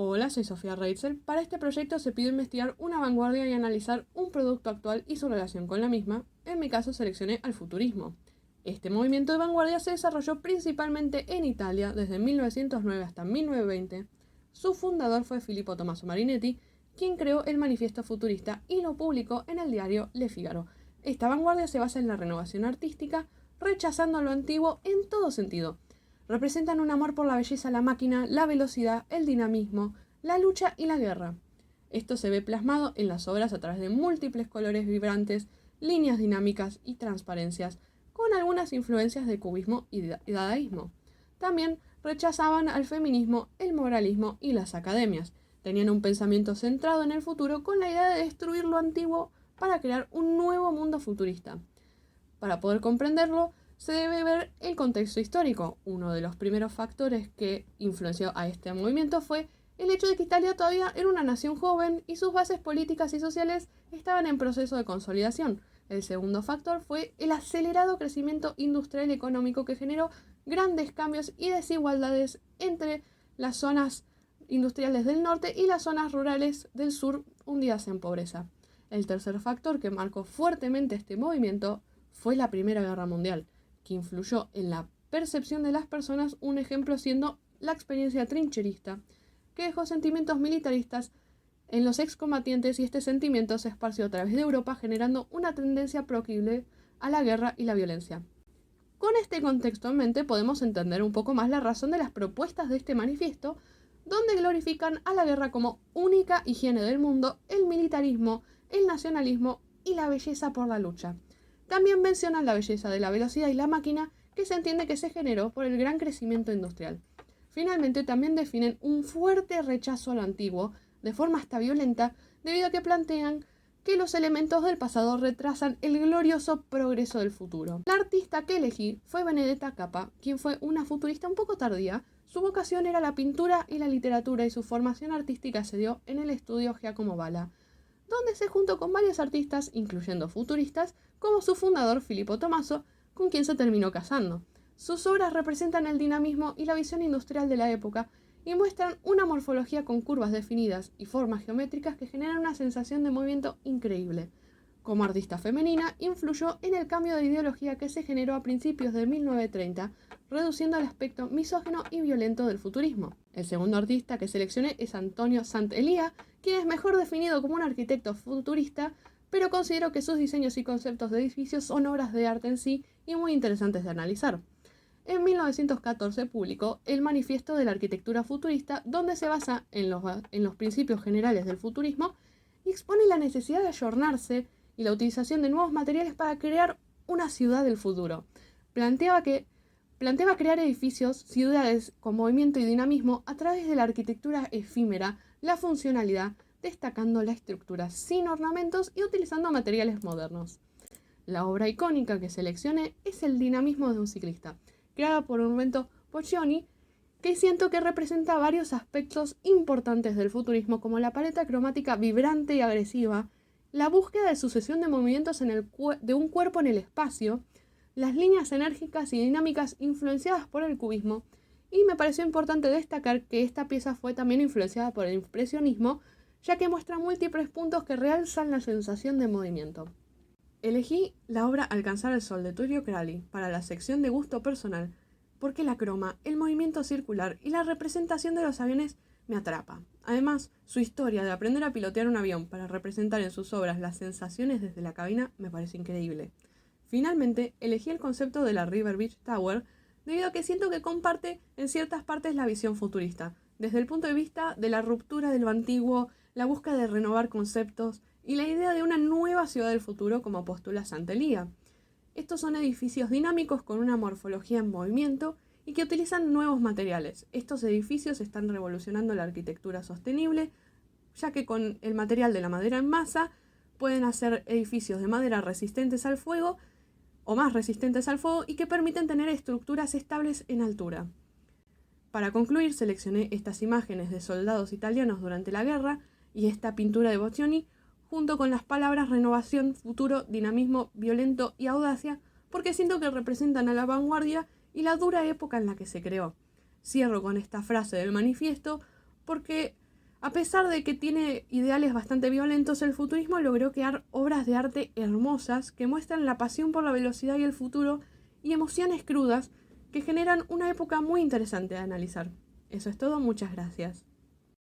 Hola, soy Sofía Reitzel. Para este proyecto se pidió investigar una vanguardia y analizar un producto actual y su relación con la misma. En mi caso seleccioné al futurismo. Este movimiento de vanguardia se desarrolló principalmente en Italia desde 1909 hasta 1920. Su fundador fue Filippo Tommaso Marinetti, quien creó el Manifiesto Futurista y lo publicó en el diario Le Figaro. Esta vanguardia se basa en la renovación artística, rechazando lo antiguo en todo sentido. Representan un amor por la belleza, la máquina, la velocidad, el dinamismo, la lucha y la guerra. Esto se ve plasmado en las obras a través de múltiples colores vibrantes, líneas dinámicas y transparencias, con algunas influencias de cubismo y dadaísmo. También rechazaban al feminismo, el moralismo y las academias. Tenían un pensamiento centrado en el futuro con la idea de destruir lo antiguo para crear un nuevo mundo futurista. Para poder comprenderlo, se debe ver el contexto histórico. Uno de los primeros factores que influenció a este movimiento fue el hecho de que Italia todavía era una nación joven y sus bases políticas y sociales estaban en proceso de consolidación. El segundo factor fue el acelerado crecimiento industrial y económico que generó grandes cambios y desigualdades entre las zonas industriales del norte y las zonas rurales del sur hundidas en pobreza. El tercer factor que marcó fuertemente este movimiento fue la Primera Guerra Mundial, que influyó en la percepción de las personas, un ejemplo siendo la experiencia trincherista, que dejó sentimientos militaristas en los excombatientes y este sentimiento se esparció a través de Europa generando una tendencia proclive a la guerra y la violencia. Con este contexto en mente podemos entender un poco más la razón de las propuestas de este manifiesto, donde glorifican a la guerra como única higiene del mundo, el militarismo, el nacionalismo y la belleza por la lucha. También mencionan la belleza de la velocidad y la máquina que se entiende que se generó por el gran crecimiento industrial. Finalmente también definen un fuerte rechazo a lo antiguo, de forma hasta violenta, debido a que plantean que los elementos del pasado retrasan el glorioso progreso del futuro. La artista que elegí fue Benedetta Cappa, quien fue una futurista un poco tardía. Su vocación era la pintura y la literatura y su formación artística se dio en el estudio Giacomo Balla, donde se juntó con varios artistas, incluyendo futuristas, como su fundador Filippo Tommaso, con quien se terminó casando. Sus obras representan el dinamismo y la visión industrial de la época y muestran una morfología con curvas definidas y formas geométricas que generan una sensación de movimiento increíble. Como artista femenina, influyó en el cambio de ideología que se generó a principios de 1930, reduciendo el aspecto misógino y violento del futurismo. El segundo artista que seleccioné es Antonio Sant'Elia, quien es mejor definido como un arquitecto futurista, pero considero que sus diseños y conceptos de edificios son obras de arte en sí y muy interesantes de analizar. En 1914 publicó el Manifiesto de la Arquitectura Futurista, donde se basa en los principios generales del futurismo y expone la necesidad de ayornarse y la utilización de nuevos materiales para crear una ciudad del futuro. Planteaba crear edificios, ciudades con movimiento y dinamismo a través de la arquitectura efímera, la funcionalidad, destacando la estructura sin ornamentos y utilizando materiales modernos. La obra icónica que seleccioné es El dinamismo de un ciclista, creada por Umberto Boccioni, que siento que representa varios aspectos importantes del futurismo, como la paleta cromática vibrante y agresiva, la búsqueda de sucesión de movimientos de un cuerpo en el espacio, las líneas enérgicas y dinámicas influenciadas por el cubismo, y me pareció importante destacar que esta pieza fue también influenciada por el impresionismo, ya que muestra múltiples puntos que realzan la sensación de movimiento. Elegí la obra Alcanzar el Sol de Tullio Crali para la sección de gusto personal, porque la croma, el movimiento circular y la representación de los aviones me atrapa. Además, su historia de aprender a pilotear un avión para representar en sus obras las sensaciones desde la cabina me parece increíble. Finalmente, elegí el concepto de la River Beach Tower debido a que siento que comparte en ciertas partes la visión futurista, desde el punto de vista de la ruptura de lo antiguo, la búsqueda de renovar conceptos y la idea de una nueva ciudad del futuro como postula Sant'Elia. Estos son edificios dinámicos con una morfología en movimiento y que utilizan nuevos materiales. Estos edificios están revolucionando la arquitectura sostenible, ya que con el material de la madera en masa pueden hacer edificios de madera resistentes al fuego o más resistentes al fuego y que permiten tener estructuras estables en altura. Para concluir, seleccioné estas imágenes de soldados italianos durante la guerra y esta pintura de Boccioni junto con las palabras renovación, futuro, dinamismo, violento y audacia, porque siento que representan a la vanguardia y la dura época en la que se creó. Cierro con esta frase del manifiesto porque A pesar de que tiene ideales bastante violentos, el futurismo logró crear obras de arte hermosas que muestran la pasión por la velocidad y el futuro y emociones crudas que generan una época muy interesante de analizar. Eso es todo, muchas gracias.